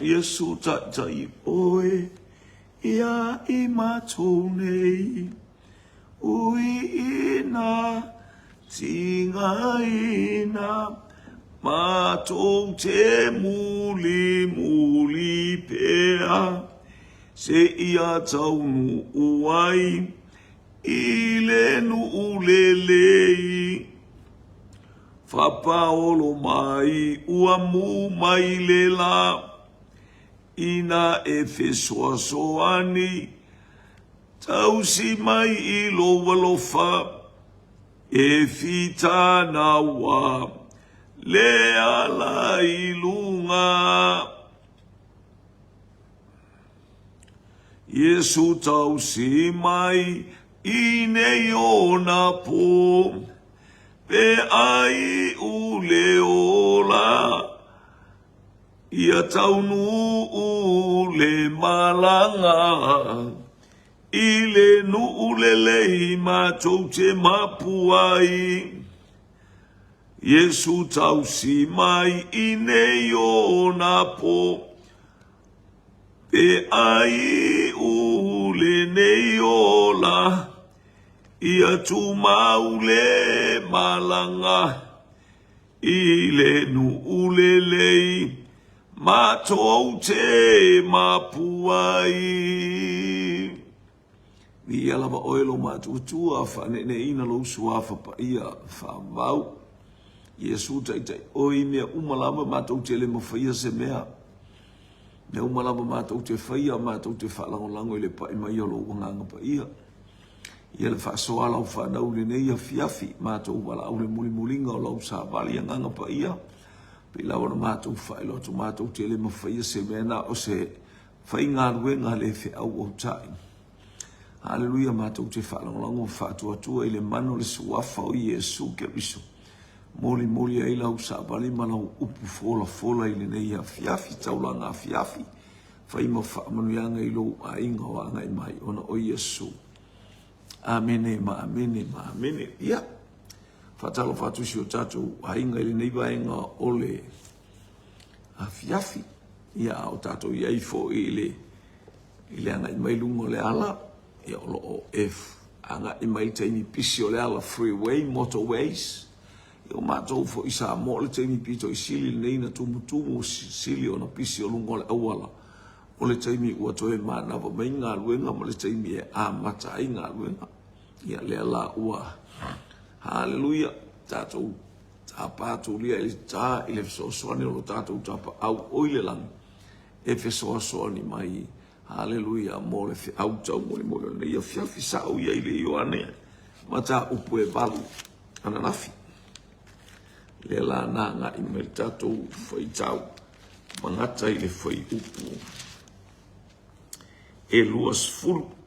Yesu tai oe ia I mātou nei ui ina tinga ina mātou te muli muli pea se ia taunu uai I le nu lelei whapaolo mai ua mu mai le la ina e fesoasoani tausi mai I loa lofa e fitana wa le ala I lunga Yesu tausi mai ine ona po pe ai ule ola ia taunu ule malanga ile nu ule lei mātou te mapuai Yesu tausi mai ine ona po pe ai ule nei ola ia tu maule malanga ile nu ule lei mātou te mapuai Ia lava oelo mātou tua whane ne ina lo suafa pa ia whamau Yesu tai oi mea umalama mātou te le mawhaia se mea Mea umalama mātou te whaia mātou te whalangolango I le pa ima ia lo wanganga pa ia Ia le whaasoala o whanau le nei a fiafi mātou wala au le muli mulinga o lau sa wali anganga pa ia Pe lawana mātou whaelo tu mātou te le mawhaia se mea na o se whainga ruenga le whi au au tai Haleluia mātou te whalangolango whaatuatua I le mano le suafa o Yesu ke riso Moli moli ai lau sa wali malau upu fola I le nei a fiafi taulanga a fiafi Whaima whaamanuianga I lo a inga o anga I mai ona o Yesu Amene ma amene ma amene ia Fatalo fatusi o tatou hainga I le nei vaenga ole a fiafi ia o tatou iai fo I le anga I mai lungo le ala ia o lo F anga I mai taimi pisi o le ala freeway motorways ia o matou fo isa mo le taimi pito I sili le nei na tumutumu sili o na pisi o lungo le awala o le taimi ua toe manava mai ngā luenga ma le taimi e a mata ai ngā luenga ia le ala ua Haleluia tatou tapatu lia I ta I le fesoasoani o lo tatou tapa au oile lang e fesoasoani mai Haleluia mo le fe au tau mo le ia fiafi sao ia I le Ioane mata upu e valu ananafi le la nanga I me tatou fai tau mangata I le fai upu e luas fulu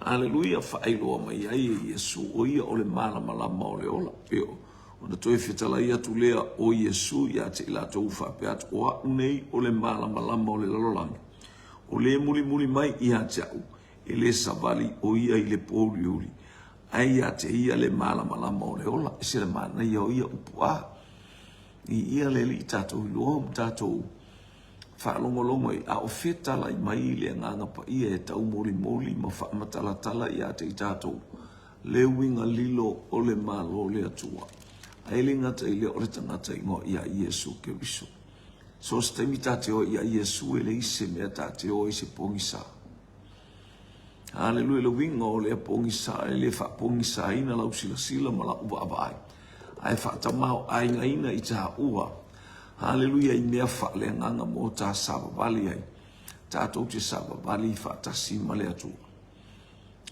Haleluia whaailoa mai ai Yesu o ia o le malama o le ola peo. Ona toi whetala ia tu lea o Yesu ia te ila tau whape atu o hau nei o le malama o le lalolangi. O le muli mai ia te au e le savali o ia I le pōri uri. Ai ia te ia le malama o le ola e se le mana ia o ia upua. I ia le li tatou iloa tatou whaalongolongo I a o whetala I mai le nganga pa ia e tau moli ma whaamatalatala I a te tātou le winga lilo o le malo le atua. Ai le ngata I le o le tangata ingo I a Yesu ke riso. So stemi tate o I a Yesu e le ise mea tate o I se pongisa. Haleluia le winga o le pongisa e le wha pongisa ina lau sila ma la uwa abai. Ai whaatamau ai ngaina I taha ua. Haleluia I mea whaale nganga mo tā sababali ai. Tātou te sababali I whaatasi ma le atua.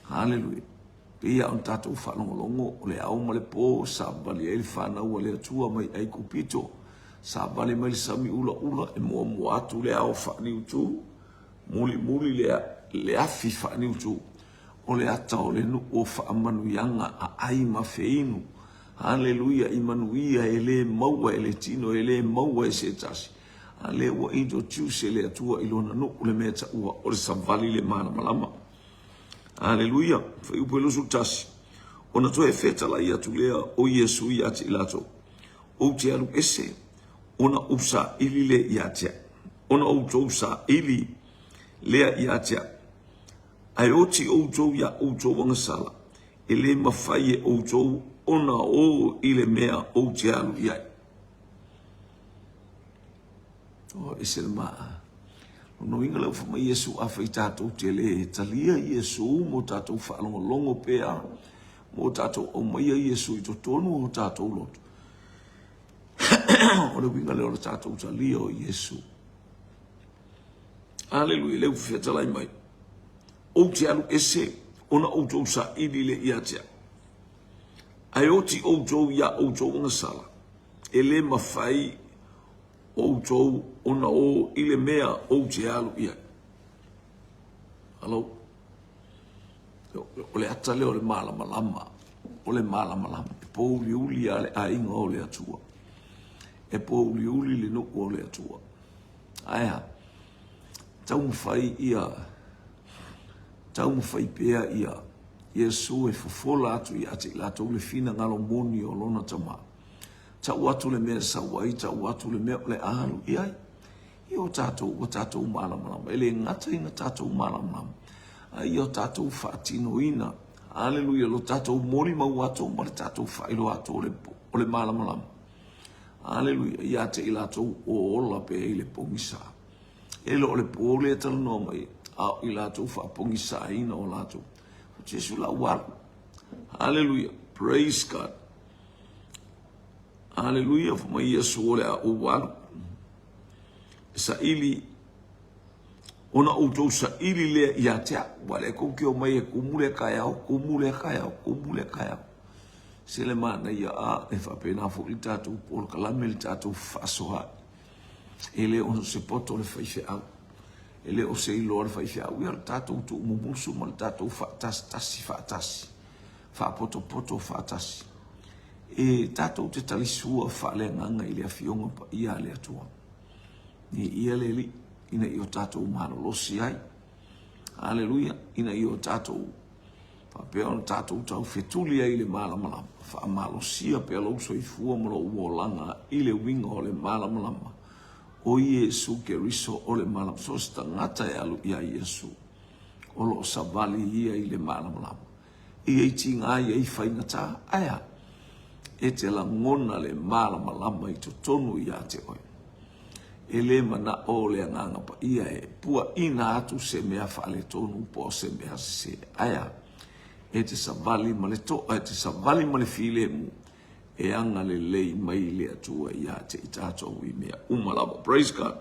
Haleluia. Pia on tātou whalongolongo o le au ma le pō sababali ai le whanau le atua mai ai kupito. Sababali mai le sami ula e mua atu le au whaani utu. Muli le afi whaani utu. O le ata o le nu o whaamanu yanga a ai ma feinu. Haleluia I manuia e le maua e le tino e le maua e se tasi. A le ua indo tiuse le atua I lona no le mea ta ua o le savali le mana malama. Haleluia. Whai upo ilosu tasi. Ona toa e whetala I atu lea o Yesu I ati ilato. O te alu ese. Ona upsa ilile I atia. ona outou sa ili lea ia tia. Ai oti outou ia outou wangasala. Ele mawhai e outou ona o ile mea o te alu iai. O ese le maa. No inga lau whama Iesu a whai tātou te le talia Iesu mo tātou whaalonga longo pēa. Mo tātou au maia Iesu I to tonu o tātou lotu. O le winga leo le tātou talia o Iesu. Aleluia, leu whiatalai mai. O te alu ese, ona outou sa ili le iatea. Ai oti outou ia outou ngasala. Ele mawhai outou ona o ile mea o te alu ia. Alo? O le atale o le malama lama. O le malama lama. E po uli uli ale a inga o le atua. E po uli uli le nuku o le atua. Aia. Tau mwhai ia. Tau mwhai pea ia. Iesu e fofola atu I ate lato le fina ngalo moni o lona tama. Tau atu le mea sawai, tau atu le mea le alu iai. I o tātou malamalama. Ele ngata ina tātou malamalama. Ai o tātou whaatino ina. Aleluia, lo tātou mori mau ato, ma le tātou whailo ato o le malamalama. Aleluia, I ate I lato o ola pe I le pongisa. Ele o le pole e tala noa mai. I lato wha pongisa ina o lato. Jesu la walu. Hallelujah. Praise God. Hallelujah. Fuma Yesu ole a walu. Sa ili ona outou sa ili le ia tea. Wale kou ki o mai e kumule kaiao, kumule kaiao, kumule kaiao. Sele mana ia a e whapena fo I tātou polo kalame li tātou whasoha. Ele ono se poto le whaife au. Ele o se ilo le whaife au. Ia le tātou tu umumusu ma le tātou whaatasi. Whaapoto whaatasi. E tātou te talisua whaale nganga I le awhionga pa ia le atua. Ni ia le li. Ina I o tātou mahalo losi ai. Aleluia. Ina I o tātou. Whapea ona tātou tau whetuli ai le malamalama. Whaamalosia pea lauso I fua maro uolanga I le winga o le malamalama. O Iesu ke riso o le malam. So sta ngata e alu ia Iesu. O lo savali ia I le malamalama. I ti ngā I whaingata. Aia. E te la ngona le malamalama I to tonu ia te oi. E le mana o le nganga pa ia e. Pua ina atu se mea whale tonu po se mea se. Aia. E te savali ma le to. E te savali ma le file mu. E anga le lei mai le atua ia te I tātou I mea umalama. Praise God.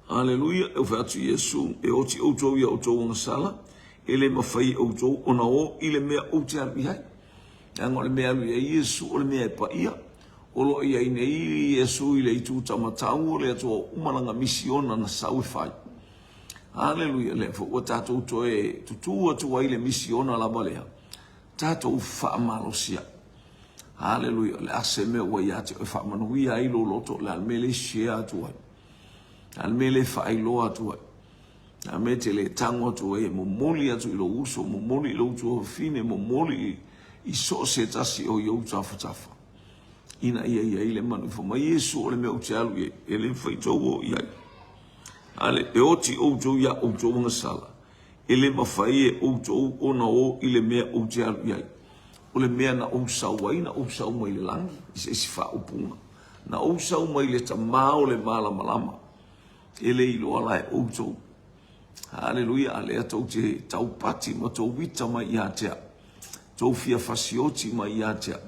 Hallelujah. E whaatu Iesu. E oti outou ia outou ngasala. E le mawhai outou ona o I le mea o te alu ihai. E anga le mea alu ia Iesu o le mea e pa ia. O lo ia I nei Iesu I le itu tamatau o le atua umalanga misiona na sau e whai. Hallelujah. Le o tātou toe tutu atua I le misiona la balea. Tātou whaamalosia. Hallelujah. Le ase mea ua ia te o whaamanuia I lo loto. Le almele shea atuai. Almele whaailoa atuai. Almele te le tango atuai. Momoli atu I lo uso. Momoli I lo uso fine. Momoli I so se tasi o iau tafa. Ina ia I le manu. Fama Iesu o le mea uti alu ia. E le whaitou o ia. Ale e oti outou ia outou ngasala. Ele mawhai e outou ona o I le mea o te alu iai. O le mea na ou sau wai, na ou sau mai le langi. Ise isi wha upunga. Na ou sau mai le tamao le malamalama. Ele ilo ala e outou. Hallelujah. Ale atou te taupati ma tau wita mai ia tea. Tau fia fasioti mai ia tea.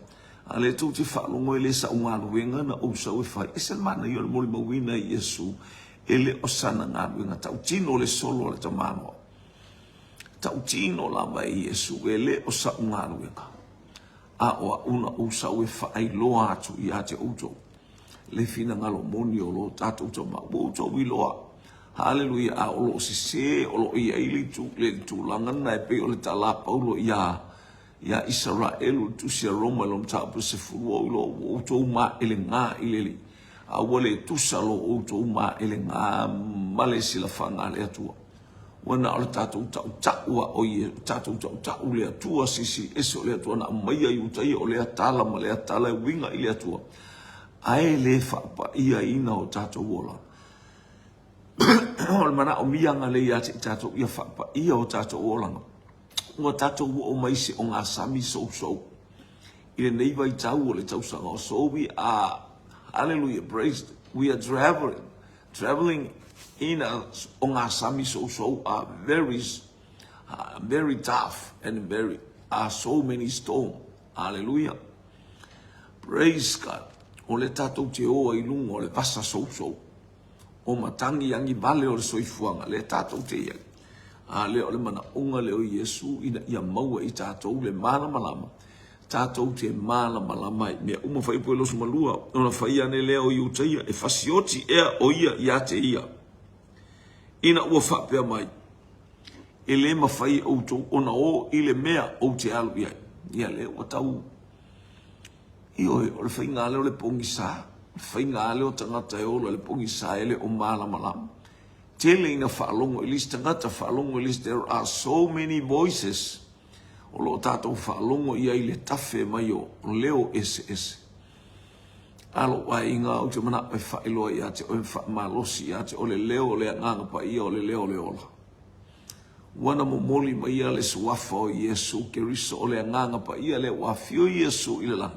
Ale tau te whalongo ele sa ungaluenga na ou sau e whai. Ese mana I o le mori mawina I Iesu. Ele o sana ngaluenga. Tau tino le solo le tamanoa. Tau tino la mai Iesu ele o sa ungaruenga. A oa una o sa ue whaai loa atu I ate outou. Le fina ngalo moni o lo tātou tama. Outou I loa. Hallelujah. A o lo se o lo ia ili tu le tu langana e pe o le talapa o lo ia Israelu tu se Roma lo mtapu se furu o lo outou ma ele ngā ileli. A wale tu sa lo outou ma ele ngā male sila whanga le atua. Wana ala tātou ta'ua o ie, tātou ta'u lea tua sisi, ese o lea tua na maia I utai o lea tala ma lea tala winga I lea tua. Ai le fa pa ia ina o tato wola. O mana o mianga le ia te tato ia fa pa ia o tato wola. Ngo tato o maisi o ngā sami so. Ile nei vai tau o le tau sanga o so we are, hallelujah, praised. We are traveling in a o ngā sami so are very tough and very so many storm. Hallelujah. Praise God. O le tatou te oa I lunga o le pasa so. O matangi angi vale o le soifuanga. Le tatou te iai. Le o le mana unga le o Yesu ina ia maua I tatou le mana malama. Tatou te mana malama I mea uma whaipu e losu malua. Ona whaia ne leo I utaia e fasioti ea o ia te ia. Ina ua whapea mai. E le mawhai o tau ona o I le mea o te alu iai. Ia le o tau. Io o le whainga leo le pongi sa. Le whainga leo tangata e ola le pongi sa ele o mala malama. Tele ina whaalongo ilis tangata whaalongo ilis. There are so many voices. O lo tātou whaalongo ia I le tawhe mai o leo ese. Alo wai inga o te mana e whailoa ia te o e whaamalosi ia te o le leo le nganga pa ia o le leo le ola. Wana momoli mai ia le suafa o Yesu Keriso o le nganga pa ia le wafio Yesu I le lang.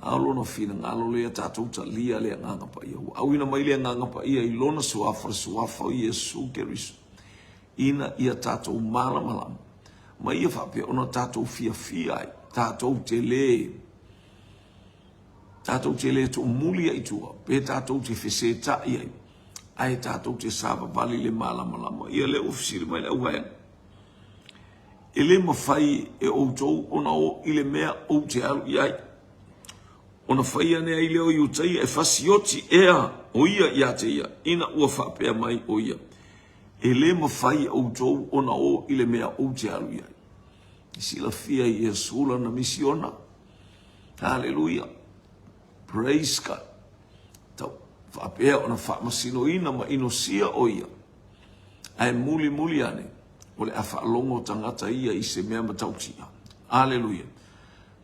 Alo no fina ngalo le tātou ta lia le nganga pa ia. Awina mai le nganga pa ia I lona suafa o Yesu Keriso. Ina ia tātou malama. Mai ia whapea ona tātou fia ai. Tātou te le. Tātou te le to muli ai tua. Pe tātou te whese ta ai. Ai tātou te sāpa vali le malama. Ia le ofisiri mai le uhae. E le mawhai e outou ona o I le mea o te alu iai. Ona whai ane ai leo I utai e fasioti ea o ia te ia. Ina ua whapea mai o ia. E le mawhai e outou ona o I le mea o te alu iai. I sila fia I Yesula na misiona. Hallelujah. Praise God. Tau whapea ona whamasino ina ma inosia o ia. Ai muli ane. O le awhaalongo tangata ia I se mea matautia. Hallelujah.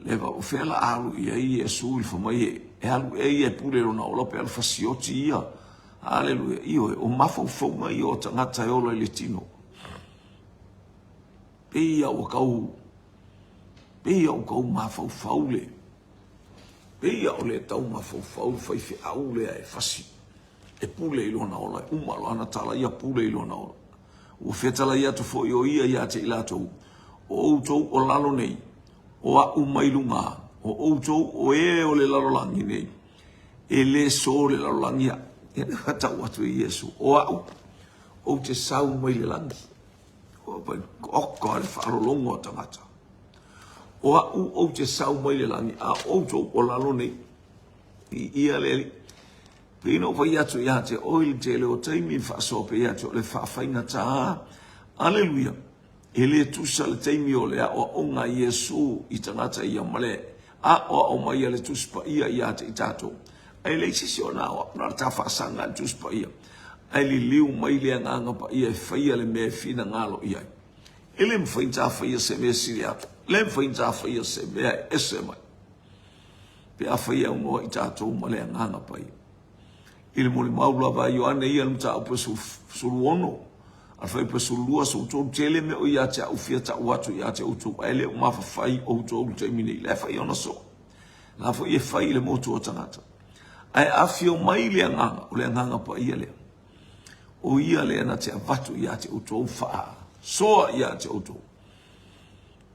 Lewa o whela alu ia I Yesu il whamai e alu e ia pule rona o lope alfasioti ia. Hallelujah. Io o mafau mai o tangata e ola I le tino. Pea o kau mafau le. Pea o le tau mafau whaife au le e fasi. E pule I lona ola. Umalo ana tala ia pule I lona ola. O whetala ia tu fo o ia te ilatou. O outou o lalo nei. O a umailunga. O outou o o le lalo langi nei. E le so le lalo langi a. E ne hatau atu I Yesu. O a o te sau mai le langi. O pai oko le whaalolongo tangata. O a o te sau mai le langi. A outou o lalo nei. I ia le Pino pa ia tu ia te oil te leo teimi whaasope ia te o le whaawhainga tā. Aleluia. E le tusa le teimi o le a o onga Yesu I tangata ia male. A o mai le tuspa ia te I tātou. Ai le sisi o nā o nā tā whaasanga tuspa ia. Ai li liu mai le nganga pa ia e whaia le mea whina ngalo ia. E le mwhainta whaia se mea siri atu. Le mwhainta whaia se mea ese mai. Pe a whaia ungoa I tātou ma le nganga pa ia. Ile mole maula va Ioane ia mta o sulu ono. Al fai pe sulu so to tele me o ia ta o fia ta watu ia ta o to ele o mafa fai o to te mini le fai ona so. La fo e fai le moto o tangata. Ai afio mai le nganga o le nganga pa ia le. O ia le na te watu ia te o to fa. So ia te o to.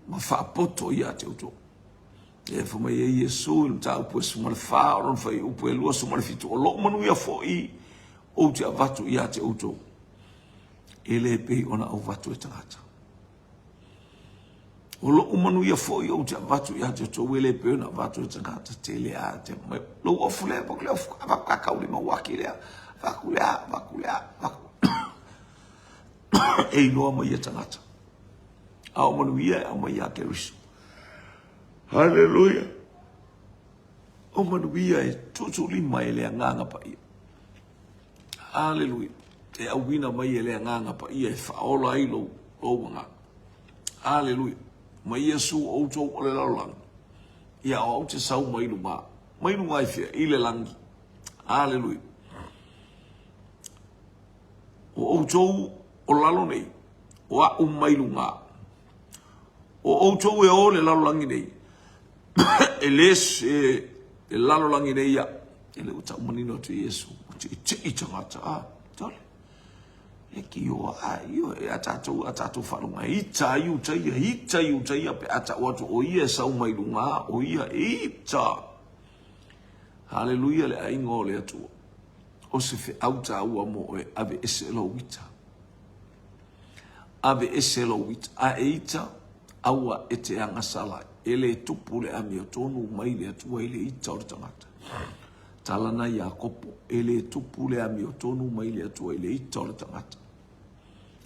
Ma fa poto ia te o to. E fo mai Yesu ta po suma fa o fai o po lo suma fitu o lo manu ia fo I o te avatu ia te auto ele pe ona o vatu e tangata o lo manu ia fo I o te avatu ia te to ele pe ona vatu e tangata te le a te mai lo o fule po le ka ka uli ma waki le va kula e no ma ia tangata a o manu ia a mai ia Keriso. Hallelujah. O manuia e tutuli mai le nganga pa ia. Hallelujah. E awina mai le nganga pa ia e faola I lo wanga. Hallelujah. Mai Yesu o to o le lalang. Ia o te sau mai luma. mai nu ngai fia ile langi. Hallelujah. O tou o lalo nei. O a mai lunga. O tou e o le lalo langi nei. Eles e lalo langi nei ya. Ele uta manino tu Yesu. I tangata a. Tole. E ki o a io e atatu whanunga. Ita iu taia pe ata watu o ia sau mai lunga. O ia ita. Hallelujah le aingo le atua. O se fe auta ua mo e ave ese lo wita. Ave ese lo wita. A eita aua e te anga salai. Ele tupu le ami o tonu mai le atua ele ita o le tangata. Talana ia kopo. Ele tupu le ami o tonu mai le atua ele ita o le tangata.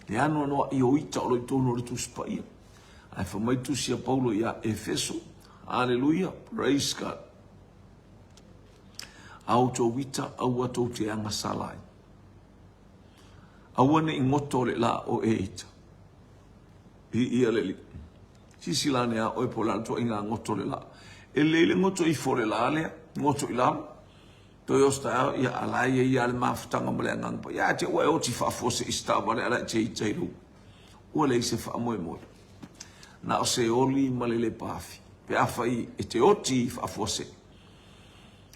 Le anu anoa i o ita o le tonu o le tuspaia. Ai whamaitu sia Paulo ia Efeso. Hallelujah. Praise God. Au tō wita, au atou te anga salai. Au ane ingoto le la o e ita. Ia leli. Sisi la nea oe po la to inga ngoto le la. E le ngoto I fore la lea, ngoto I la. To yosta ia alai e ia le mafutanga male ngangpa. Ia te oe o ti whaafose I sta wale ala te ita I ru. Ua le se wha moe moe. Na o se oli male le pafi. Pe awhai e te oti whaafose.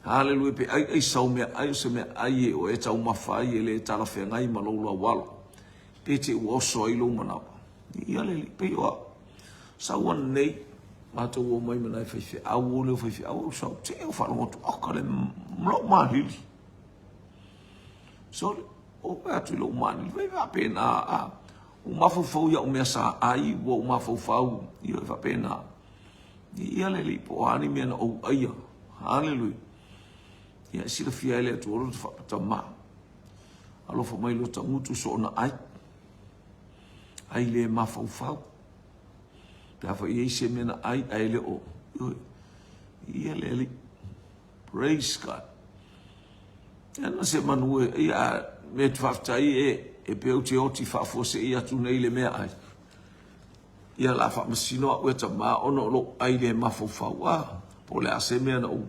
Hallelujah pe ai sau mea ai se mea ai o e tau mawhai e le tala whengai maloula walo. Pe te uoso I lo manawa. Ia leli pe oa. Sauan nei. Mata ua mai manai whaiwhi au o leo whaiwhi au sau te o whanongotu aka le mlo mahili. So o pe atu lo mahili. Wai wapena a. O mawhawhau ia o mea sa ai o mawhawhau. Ia wapena. Ia leli po ani mea na o aia. Hallelujah. Ia sila fia ele atu oro te whapata maa. Alofa mai lo tangutu so na ai. Ai le mawhauwhau. Te hawa I eise mena ai le o. Ia le li. Praise God. Ia se manue. Ia me te whaftai e peo te oti whafose I atu nei le mea ai. Ia la whamasino a ueta maa ono lo ai le mawhauwhau. Po le ase mea na u.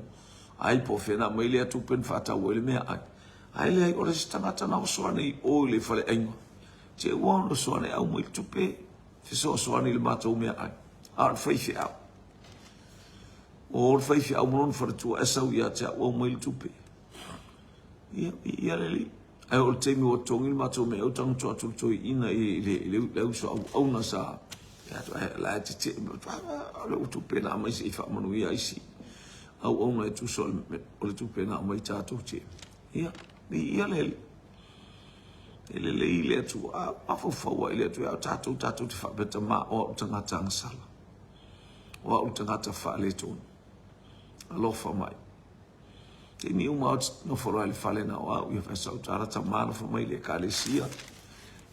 Ai po fena mai le atu pen fata o le mea ai. Ai le ai ora se tangata na osoane I o le fale ainga. Te ua ono soane au mai tupe. Se so osoane le mata o mea ai. A whaifi au. O whaifi au monon fara tua esau ia te au mai le tupe. Ia le li. Ai o le teimi o tongi le mata o mea au tangu tua tulutoi ina I le uso au na sa. Ia tu la te te. Le utupe na mai se I wha manu ia isi. Au ona e tuso o le tupe na mai tātou te. Ia leli. Ele lei le atu a mawhawhaua ele atu au tātou te whapeta mā o au tangata angasala. O au tangata whaale tonu. Alofa mai. Te ni uma no wharoa le whale na o au ia whaisau tarata mana whamai le kālesia.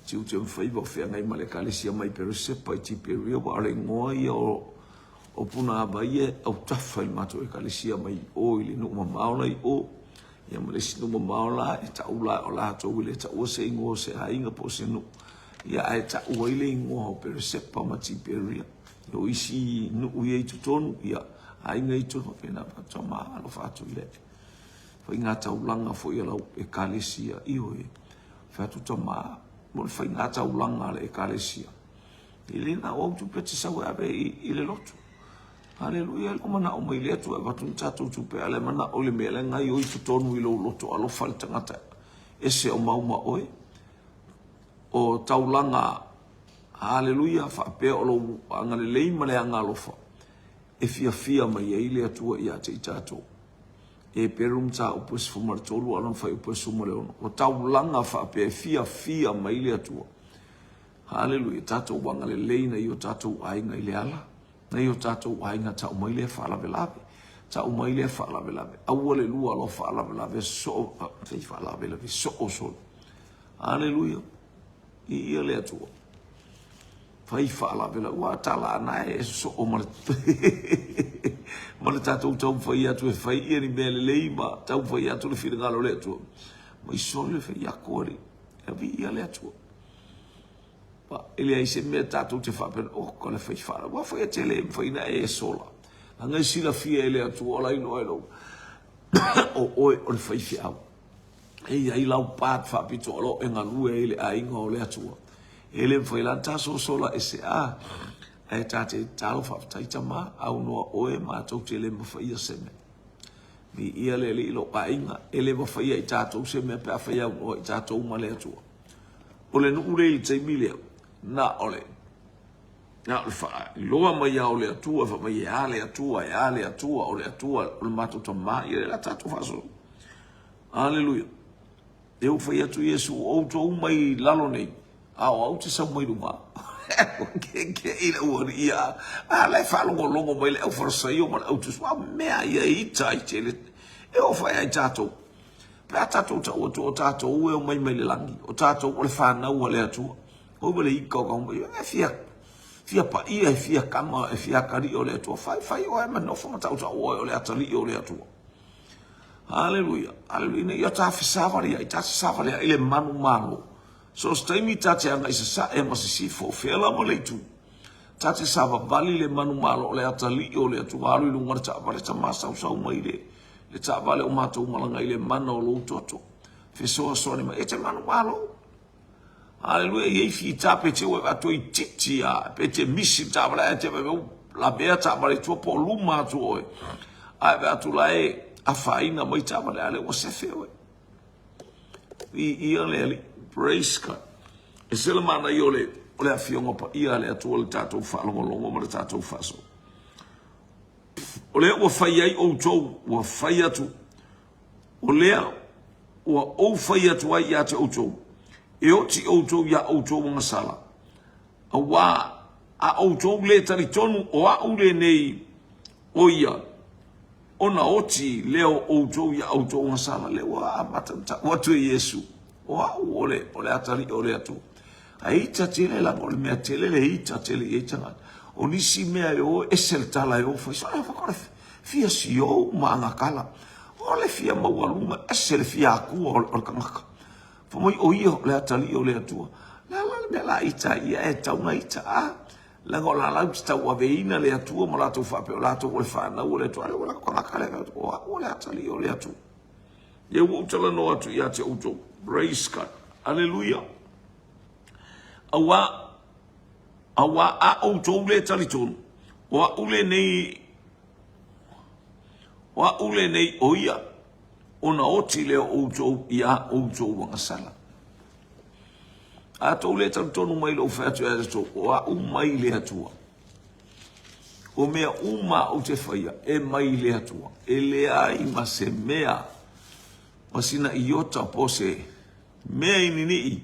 Tiu te mwhaiva o whea ngai ma le kālesia mai perusepa I ti peria wa ale ngoa ia o puna abaie au tafa I mato e kalesia mai o I le numa maola I o ia ma le sinuma maola e ta ula o la to wile ta o se ingo se hainga po se nu ia e ta ua I le ingo ho perusepa ma ti peria o isi nu uia I tutonu ia hainga I tonu pena pato ma alo fatu le fa inga ta ulanga fo ia lau e kalesia I o e fatu ta ma mo fa inga ta ulanga le e kalesia ile na o tu pete sa wa be I le lotu. Hallelujah, ko mana o mai le tu va tu tatu tu pe ale mana o le mele ngai o I tonu I lo loto alo fal tangata. Ese o mauma oe. O taulanga hallelujah fa pe o lo anga le lei male anga lofa. E fia mai ai le tu ia te tatu. E perum ta o pus fu martolu alo fa o pus mo le o taulanga fa pe fia mai le tu. Hallelujah, tatu wanga le lei na io tatu ai ngai le ala. Na io tātou wainga ta umai le whaalavelave. Ta umai le whaalavelave. Aua le lua lo whaalavelave so fei whaalavelave so o sol. Hallelujah. Ia le atua. Fai whaalavelave. Ua tala ana e so o mara. Mara tātou tau whai atu e whai ia ni mea le leima. Tau whai atu le whiringalo le atua. Mai so le whai akori. Ia le atua. Ele ai se me tātou te whapen o ko le whai whara. Wa whai tele me whai na e sola. Anga sila fia ele atu o lai noe lau. o le faifi au. E ai lau pat fa pito lo e ngalu e le ainga o le atua. E le mwhaila taso sola e se a. E tate talo fa taita ma au noa oe ma tau te le mwhaia seme. Mi ia le ilo ainga e le mwhaia I tatou seme pe a whaia o I tatou ma le atua. O le nuu le I te milea na ole. Na le fa loa mai au le atua fa mai a le atua o le atua o le mato ta mai e la tatou fa so. Hallelujah. E o whai atu Yesu o tō mai lalo nei. Au te sau mai runga. Ke ila ua ni ia. Lai whalongo longo mai le au wharasai o mana au tu swa mea ia I tai te le. E o whai ai tātou. Pe a tātou ta o tō tātou ue o mai mai le langi. O tātou o le whanau a le atua. O le ika o kaumai. E fia pa ia e fia kama e fia kari o le atua. Whai o e manofo matau ta o le atali o le atua. Hallelujah. Hallelujah. Ia ta fisavari ai ta safari ile manu malo. So staimi ta te anga isa sa e masisi fo fela mo le tu. Ta te sava vali le manu malo le atali o le tu alu lu ngara ta vale ta masa usau mai le ta vale o mato malanga ile mano lo toto. Fe so ni ma e te manu malo. Hallelujah. Ye fi ta pe te o ato I titi ya pe te misi ta vale te la bea ta vale tu po luma tu o. Ai va tu lai a faina mai tama le ale o se fewe. Ia le ali, praise God. E sela mana I ole a fionga pa ia le atu ole tātou whalongolongo ma le tātou whaso. O lea ua whai ai o tau, ua whai atu. O lea ua o whai atu ai ia te o tau. E o ti o tau ia o tau mga sala. A wā a o tau le tari tonu o a ule nei o ia. Ona oti leo outou ya outou ngasala leo amata watu Yesu ole atari ole atu aita tele la ole me tele le ita tele ita onisi me yo esel tala yo foi só fa fia sio manga kala ole fia mawaluma esel fia ku ole kanga fo moi oio le atari ole atu la ita ya eta una ita la gola la sta wa veina le atua mo la tu fa pe la tu le fa na o le tu ala ko la kale o le atali o le atu ye wo tala no atu ya te uto praise God hallelujah awa a uto le tali tu wa ule nei oia ona oti le uto ya uto wa sala a tau le tonu mai lo fatu e to o a mai le atua o mea uma o te whaia e mai le atua e le ai ma se mea masina iota pose mea inini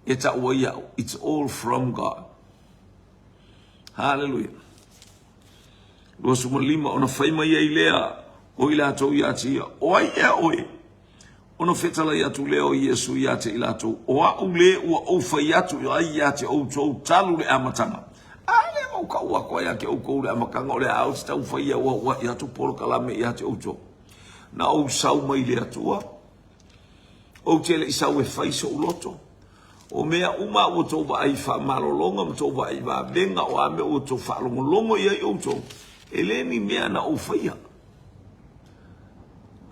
e ta uaia it's all from God hallelujah lo suma lima ona whaima ia i lea o ila atou ia tia o ai ea oe ono fetala ya tu leo Yesu ya te ilato o a ule o fai atu ya te o to talu le amatanga ale mo ka wa ko ya ke o ko le amakanga le au sta u fai o ya tu por kala me ya te o to na o sau mai le atua o te le sau e fai so loto o mea uma o to ba ai fa malolonga mo to ba ai ba benga o ame o to fa longo ya o to eleni mea na o fai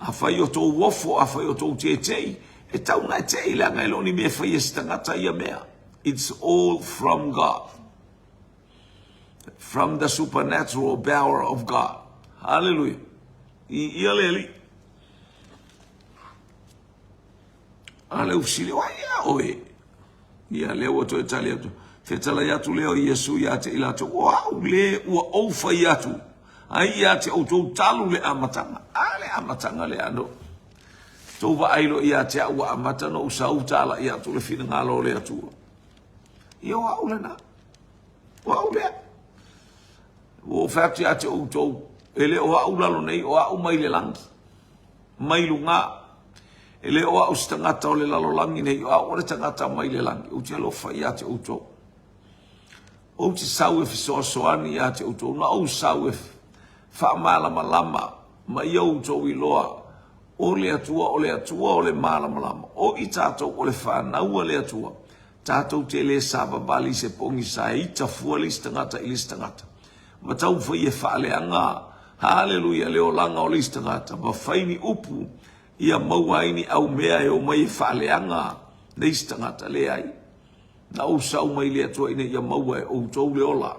a fai o tō wofo, a fai o tō tētei, e tau nai tei la ngai loni me fai e stangata ia mea. It's all from God. From the supernatural power of God. Hallelujah. Ia leli. Ale usili wa ia oe. Ia leo o tō e tali atu. Fetala iatu leo Yesu ia te ilato. Wow, le ua oufa iatu. Ai ia te o tō talu le amatanga. Ale amatanga le ano. Tō wa ailo ia te au amatanga o sa utala ia tu le fina ngalo le atua. Ia wa ule na. Wa ule. O whakti ia te o tō. Ele o au lalo nei o au mai le langi. Mai lunga. Ele o au stangata o le lalo langi nei o au le tangata mai le langi. O te alofa ia te o tō. O te sau e fisoasoani ia te o tō. Na o sau e fa malama lama ma iau tau I loa o le atua o le malama lama o I tātou o le whanau le atua tātou te le saba bali se pongi sa I ta fuali stangata ili stangata ma tau whai e whaaleanga Haleluia, leo langa o le istangata, ma faini upu, ia mauaini au mea e o mai whaaleanga, le istangata le ai. Na o sau mai le atua ina ia maua e o tau le ola,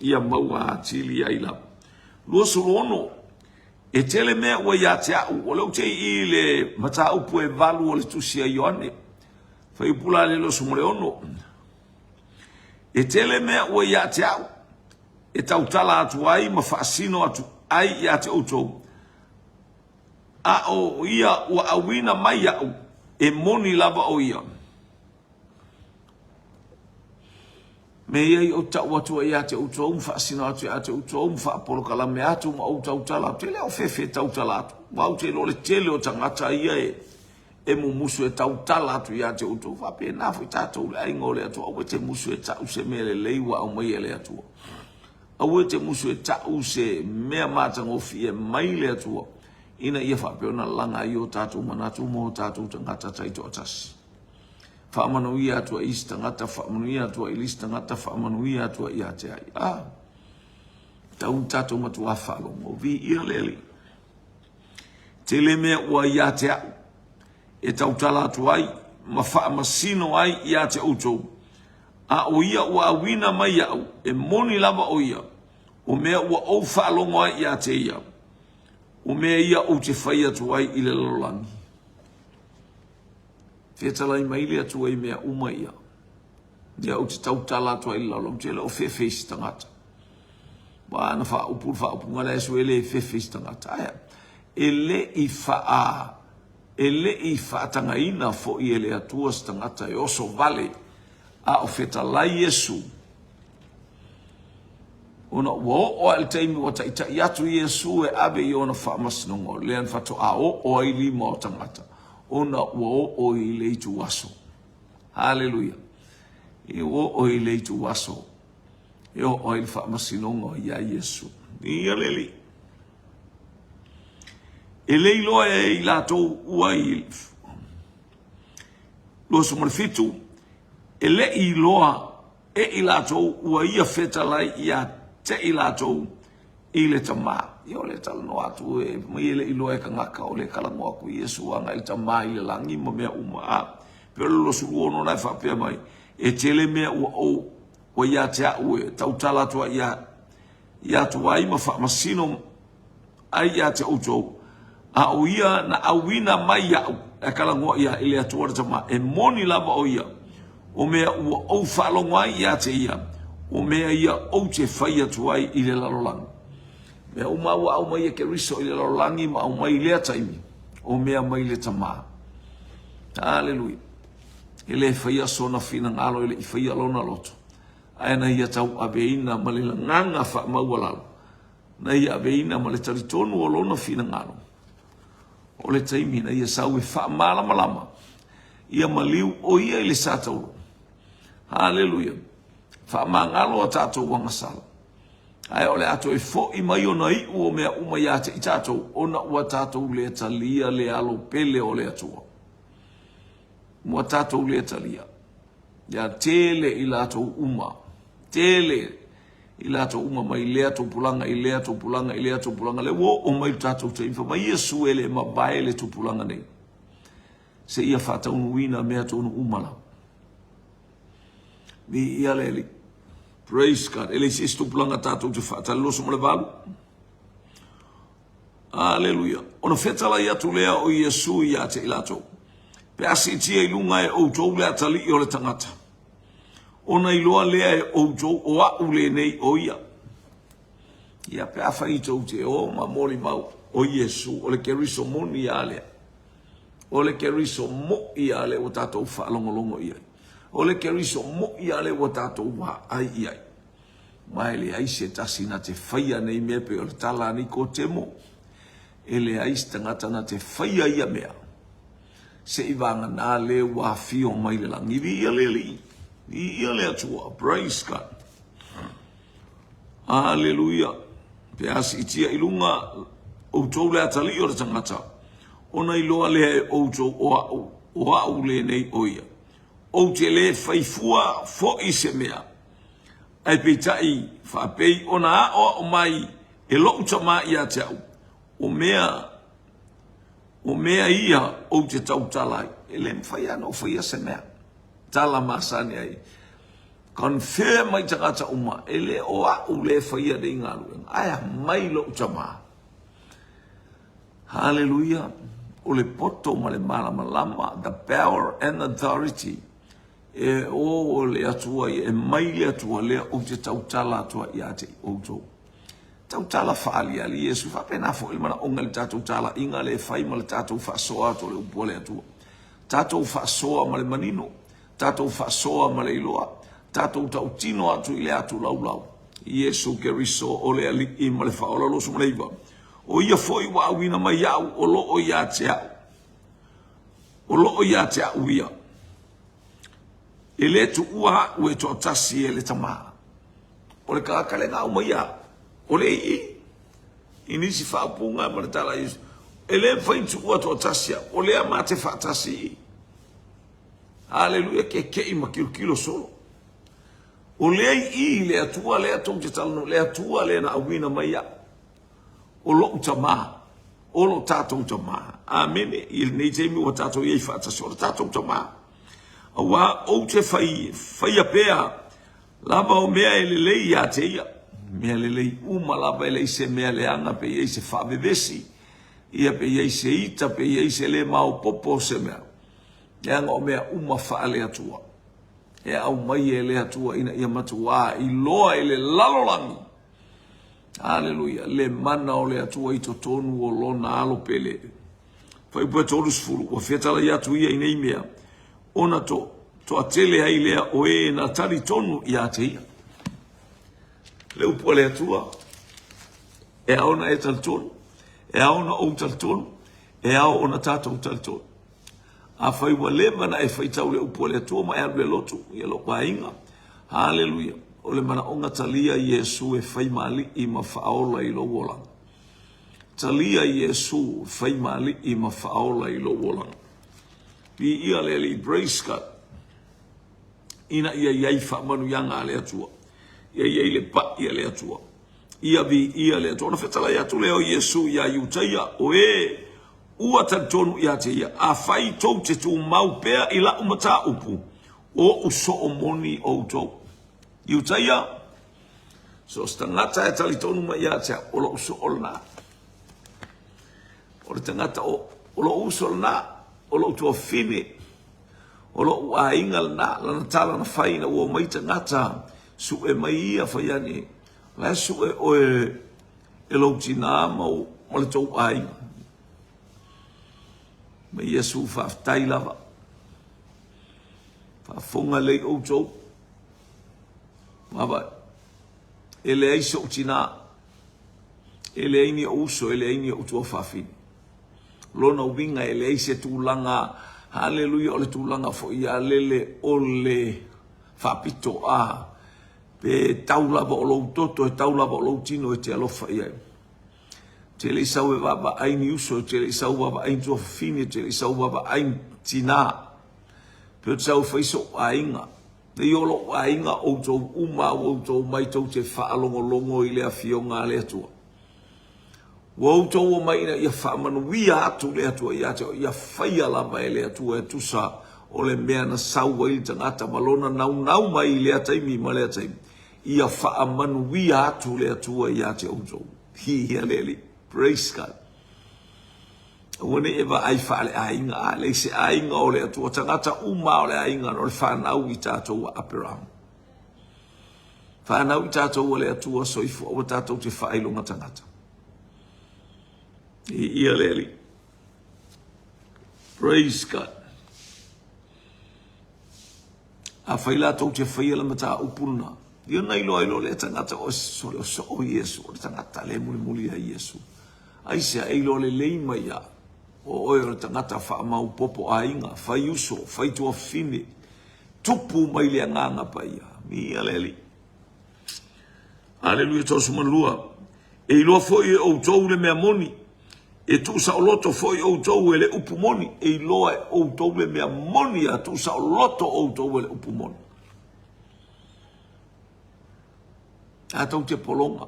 ia maua atili ai la. Lua solono, e tele mea ua ia te au, o leo te I le mata upu e valu o le tusia Ioane, fai pula le lo sumore ono. E tele mea ua ia te au, e tautala atu ai, ma faasino atu ai ia te outou. A o ia ua awina mai au, e moni lava o ia. Me iai o tau atua ia te outou, faasino atu ia te outou, faapolokala me atu, ma o tautala, te leo fefe tautala atu. Ma au te lole tele o tangata ia e mu musu e tautala atu ia te outou. Fape nafu i tātou le aingo le atua, au e te musu e tau se mele leiwa au mai le atua. Au e te musu e tau se mea matangofi e mai le atua. Ina ia whapeona langa I o tātou manatu mo tātou tangata taito atasi. Whaamanuia atua isi tangata, whaamanuia atua ilisi tangata, whaamanuia atua ia te ai. Tau tātou matua whalongo, vi ia leli. Te le mea ua ia te au. E tau tala atua ai, ma whaamasino ai ia te outou. A o ia ua awina mai au, e moni lava o ia, o mea ua au whaalongo ai ia te ia. O mea ia o te whai atu ai I le lalolangi. Whetalai mai le atu ai mea uma ia. Ia o te tautala atu ai lalong te leo whewhesi tangata. Wana wha upunga le esu ele whewhesi tangata. Aia, ele I wha ele I wha tangaina fo I ele atua tangata e oso vale a o whetalai Yesu. Ona o al taimi o ta iatu Yesu e abe I ona whaamasnongo. Lean whato a o I lima o tangata. Ona o I leitu waso. Hallelujah. E o I leitu waso. E o I whaamasnongo ia Yesu. Ia leli. E leilo e I lato ua I loa sumarifitu. E le I loa e I lato ua ia whetalai ia te I lato I le tama. Ia le talano atu e mai le I loa e kangaka o le kalango aku Yesu anga I tama I le langi ma mea uma a. Pero lo suru ono nai whapea mai. E tele mea ua o ia te au e tautala atua ia tua ai ma whaamasino ai ia te outou. A o ia na awina mai au e kalango ia I le atua le tama. E moni lava o ia. O mea ua au whalongo ai ia te ia. O mea ia o te whai atu ai I le lalolangi. Mea o maua au mai e ke riso I le lalolangi ma au mai lea taimi. O mea mai le tama. Hallelujah. E le whai asona whina ngalo I le I whai alona loto. Aena ia tau abeina ma le nganga wha maua lalo. Na ia abeina ma le taritonu o lona whina ngalo. O le taimi na ia sau e wha malama lama. Ia maliu o ia I le satauro. Hallelujah. Wha mangalo a tātou wangasala. Ai ole ato e fo I mai ona I o mea uma ia te I tātou. Ona ua tātou le talia le alo pele o le atua. Mua tātou le talia. Ia tele I lātou uma. Tele I lātou uma mai lea tupulanga I lea tupulanga I lea tupulanga. Le o mai tātou te infa. Mai Yesu ele ma bae le tupulanga nei. Se ia whataunu wina mea tonu umala. Ni ia leli. Praise God. Ele se stupulanga tātou te whata loso mo le valu. Hallelujah. Ona whetala ia tu lea o Yesu ia te ilatou. Pe asi tia I lunga e outou lea tali I o le tangata. Ona iloa lea e outou o au le nei o ia. Ia pe awha I tau te o ma mori mau o Yesu. O le keriso moni ia lea. O le keriso mo ia le o tātou whaalongolongo ia. O le keriso mo ia le o tātou wa ai iai. Mai le ai se tasina te whaia nei mea pe o le tala ni ko te mo. E le ai stangata na te whaia ia mea. Se I vanga nā le wa fio mai le langi. Ia le li. Ia le atua. Praise God. Hallelujah. Pe asi itia ilunga o tau le atali o le tangata. Ona iloa le e o tau o au le nei o ia. O te le whaifua fo I se mea. Ai peitai whapei ona o mai e lo utama ia te au. O mea ia o te tau talai. E le mwhaia no whaia se mea. Tala masane ai. Confirm mai tangata uma. E le o a u le whaia de inga luenga. Aia mai lo utama. Hallelujah. O le poto ma le malama lama. The power and authority. E o le atua e mai le atua le o te tau tala atua i ate o tau. Tau tala faali ali Yesu fa pena fo il mana onga le tatou tala inga le fai ma le tatou fa soa to le upo le atua. Tatou fa soa ma le manino. Tatou fa soa ma le iloa. Tatou tau tino atu i le atu lau lau. Yesu ke riso o le ali i ma le fa ola losu ma le iwa. O ia foi wa awina mai au o lo o ia te au. O lo o ia te au ia. E le tu ua ue to tasi e le tamaha. O le kakale ngau mai au. O le i. Inisi whaapunga ma le tala Yesu. E le whain tu ua to tasia. O le a mate whaatasi i. Hallelujah ke kei ma kilo solo. O le i le atua le atou te talano. Le atua le na awina mai au. O lo utamaha. O lo tatou utamaha. Amen. I nei teimi o tatou iei whaatasi. O lo tatou utamaha. Awa o te whai a pēa. Lava o mea e le lei ia te ia. Mea le lei uma lava e lei se mea le anga pe iei se whavevesi. Ia pe iei se ita pe iei se le mau popo se mea. E anga o mea uma wha le atua. E au mai e le atua ina ia matua. I loa e le lalolangi. Hallelujah. Le mana o le atua i to tonu o lona alo pele. Whai pua tolu sfuru. Wa whetala i atu ia i nei mea. Ona to atele ai lea o e na tari tonu i ate ia. Le upo le atua. E aona e tal tonu. E aona o tal tonu. E ao ona tatou tal tonu. A whai wa le mana e whai tau le upo le atua ma e alu e lotu. I alo kwa inga. Hallelujah. O le mana onga talia Yesu e whai mali i ma whaola i lo wolanga. Talia Yesu whai mali i ma whaola i lo wolanga. Pi ia le li braiska. Ina ia iai wha manu yanga le atua. Ia iai le pa ia le atua. Ia vi ia le atua. Ona whetala ia tu leo Yesu ia iutaia o e ua tantonu ia te ia. A whai tau te tu mau pea i la umata upu. O uso o moni o tau. Iutaia. So stangata e tali tonu ma ia te o lo uso o lana. O le tangata o lo uso o lana. O lo tua fine. O lo ua inga lana. Lana tala na whaina ua maita ngata. Su e mai ia whaiani. La su e o e lo tina mau. Ma le tau a inga. Ma ia su whaftai lava. Whafonga lei o tau. Ma vai. E le aise o tina. E le aini o uso. E le aini o tua whafini. Lona winga e le eise tūlanga, hallelujah, o le tūlanga fo ia lele o le whapito a. Pe taulava o lou toto, e taulava o lou tino e te alofa ia. Te le isau e waba aini uso, te le isau waba aini tua fine, te le isau waba aini tina. Pe o te sau whaiso a inga. Te iolo a inga o tau uma o tau mai tau te whaalongo longo i lea fionga a lea tua. Wau tau o mai na ia whaamanu wia atu le atua ia te ia whaia lava e le atua e tusa o le mea na saua i tangata malona nau mai le ataimi ma le ataimi. Ia whaamanu wia atu le atua ia te outou. Hia leli. Praise God. Wane ewa ai whaale ainga a le se ainga o le atua tangata uma o le ainga o le whanau i tātou a Abraham. Whanau i tātou o le atua soifu o tātou te whailonga tangata. Ia leli. Praise God. A whaila tau te whaila mata upuna. Ia nei loa ilo le tangata o so o Yesu. O le tangata le muli a Yesu. Aisea eilo le leima ia. O oi o le tangata whaamau popo a inga. Whai uso, whai tua fine. Tupu mai le nganga pa ia. Ia leli. Aleluia tau sumanulua. E iloa foi o tau le mea moni. E tu sa o loto foi o tau ele upumoni. E loa o tau le mea moni a tu sa o loto o tau ele upumoni. A tau te polonga.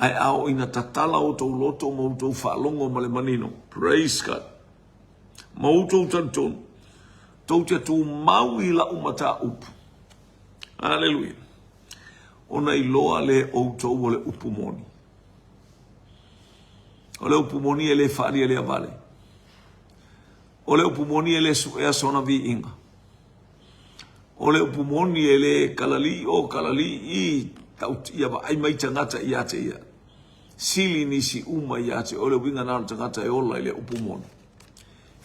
ai ao ina tatala o tau loto mo tau whaalongo ma le manino. Praise God. Mo tau tanton. Tau te tu mau i la umata upu. Hallelujah. Ona i loa le o tau o le upu moni. O le upu moni e le whaari e le avale. O le upu moni e le suea sona vi inga. O le upu moni e le kalali o kalali i tau ia wa ai mai tangata i ate ia. Sili nisi uma i ate o le winga nana tangata e ola i le upu moni.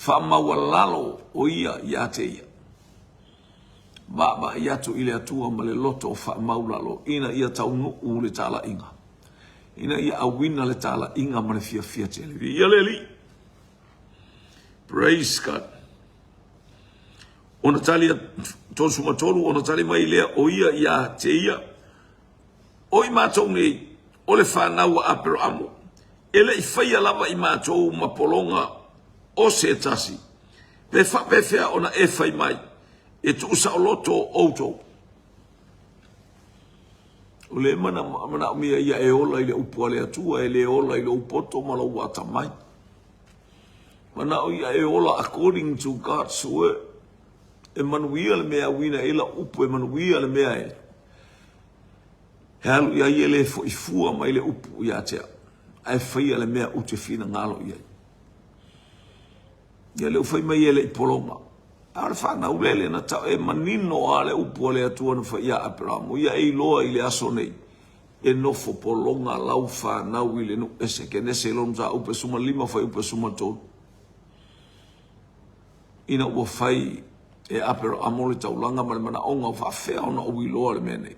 Whaamaua lalo o ia i ate ia. Baba i atu i le atua ma le loto o whaamau lalo. Ina ia tau nuu le tala inga. Ina ia awina le tala inga ma le fia fia te le. Ia le li. Praise God. Ona tali tolu sumatolu, ona tali mai lea o ia ia te ia. O i mātou nei, o le whanau a apero amo. Ele i whaia lava i mātou mapolonga o se tasi. Pe whapewhea ona e whai mai. E tu usa o loto outou. O le mana umia ia e ola i le upua le atua, e le ola i le upoto ma lau wata mai. Mana o ia e ola according to God's word. E manuia le mea wina e la upu, e manuia le mea e. He alu ia ia le fo i fua mai le upu ia tea. Ai whaia le mea ute fina ngalo ia. Ia le ufai mai e le i polonga. Aore whana ulele na tau e manino a le upu le atua na whaia aperamu. Ia e loa i le aso nei. E nofo polonga lau whanau i le nu ese. Ke nese lonu ta upe suma lima whai upe suma tolu. Ina ua whai e apero amole tau langa ma le mana onga whawhea ona o iloa le mene.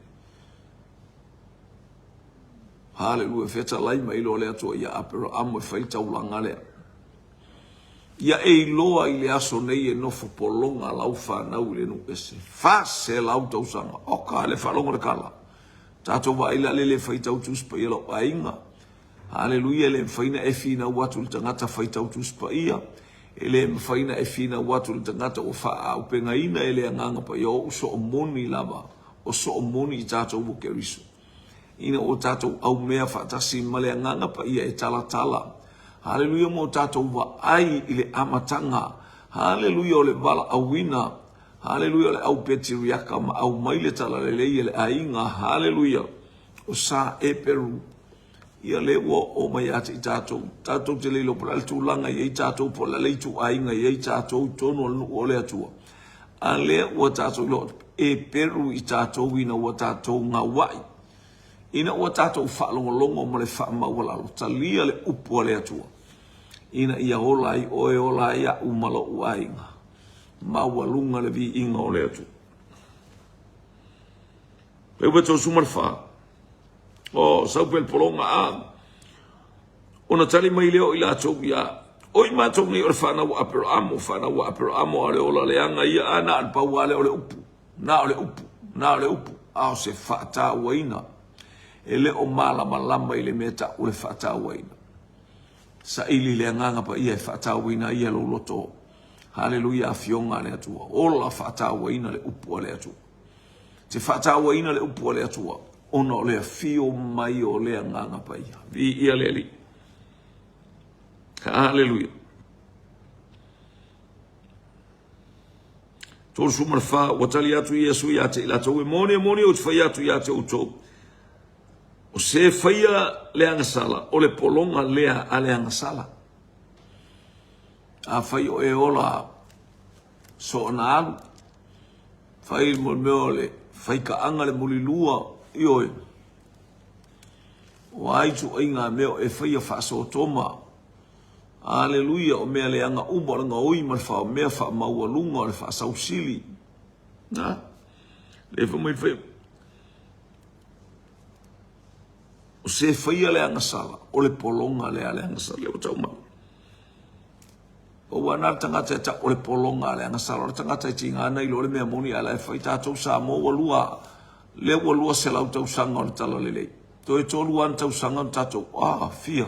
Hallelujah, feta lai ma iloa le atua ia apero amo e whai tau langa lea. Ia e iloa i le aso nei e nofo polonga lau whanau le nu ese. Whase lau tau sanga, oka le whalonga le kala. Tato wa ila le whai tau tuspa ia lau ainga. Hallelujah, le whaina e fina watu le tangata whai tau tuspa ia. Ele mfaina e fina watu le tangata o wha au penga ina ele anganga pa yo o so o moni lava o so o moni i tātou o keriso. Ina o tātou au mea whaatasi male anganga pa ia e tala tala. Hallelujah mo tātou wa ai ile amatanga. Hallelujah o le bala au wina. Hallelujah o le au petiriaka ma au maile tala le lei ele ainga. Hallelujah o sa e peru. Ia le o mai ate i tātou. Tātou te leilo pala le tūlanga i tātou po la leitu ainga i tātou tono o le atua. A le ua tātou lo e peru i tātou ina ua tātou ngā wai. Ina ua tātou whaalongolongo mo le whaamaua lalo. Talia le upu le atua. Ina ia olai o e olai a umalo u ainga. Maua lunga le vi inga o le atua. Peu tau sumarwha. O saupel polonga a. Ona tali mai leo i la tau ia. Oi mātou ni o le whanau apero amo a le ola leanga ia a na al pau a le o le upu. Na o le upu. A o se whaata waina. E le o malama lama i le meta o le whaata waina. Sa ili le anganga pa ia e whaata waina ia lo loto. Hallelujah a fionga le atua. Ola whaata waina le upu a le atua. Te whaata waina le upu a le atua. Ona o lea fio mai o lea nganga pa ia. Vi ia lea li. Hallelujah. Tōru sumar wha, watali atu i asu i ate ila tau e moni o te whai atu i ate o tō. O se whaia lea ngasala, o le polonga lea a lea ngasala. A whai o e ola so na alu. Whai mo meo le, whai ka anga le muli lua. Ioi. O aitu ai ngā meo e whaia whaaso toma. Aleluia o mea le anga umar ngā oi mar wha mea wha maua lunga le wha sausili. Nā? Le wha mai whaia. O se whaia le anga sala. O le polonga le anga sala. Le o tau mau. O wana tangata e ta o le polonga le anga sala. O tangata e tinga ana ilo le mea moni ala e whai tātou sa mo walua. Le walua se lau tau sanga o le tala lelei. To e tolu an tau sanga o tātou. Fia.